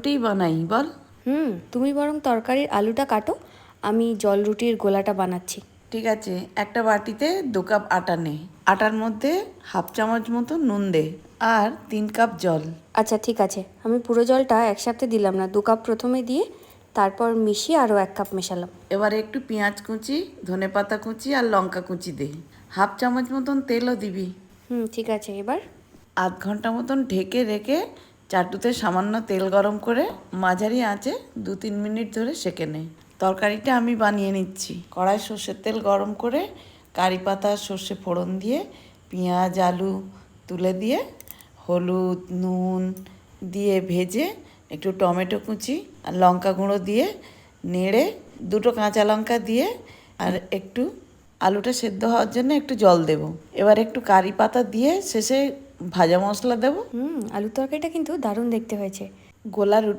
রুটি বানাই বল। তুমি বরং তরকারির আলুটা কাটো, আমি জল রুটির গোলাটা বানাচ্ছি। ঠিক আছে, একটা বাটিতে 2 কাপ আটা নে। আটার মধ্যে হাফ চামচ মতো নুন দে আর 3 কাপ জল। আচ্ছা ঠিক আছে, আমি পুরো জলটা একসাথে দিলাম না, 2 কাপ প্রথমে দিয়ে তারপর মিশিয়ে আরও 1 কাপ মেশালাম। এবারে একটু পেঁয়াজ কুচি, ধনেপাতা কুচি আর লঙ্কা কুচি দে। হাফ চামচ মতন তেলও দিবি। ঠিক আছে, এবার আধ ঘন্টা মতন ঢেকে রেখে চাটুতে সামান্য তেল গরম করে মাঝারি আঁচে 2-3 মিনিট ধরে সেঁকে নে। তরকারিটা আমি বানিয়ে নিচ্ছি। কড়াই সর্ষের তেল গরম করে কারি পাতা সর্ষে ফোড়ন দিয়ে পেঁয়াজ আলু তুলে দিয়ে হলুদ নুন দিয়ে ভেজে একটু টমেটো কুচি আর লঙ্কা গুঁড়ো দিয়ে নেড়ে 2টো কাঁচা লঙ্কা দিয়ে আর একটু আলুটা সেদ্ধ হওয়ার জন্য একটু জল দেব। এবার একটু কারি পাতা দিয়ে শেষে ভাজা মশলা দেব। আলুর তরকারিটা কিন্তু দারুণ দেখতে হয়েছে। গোলা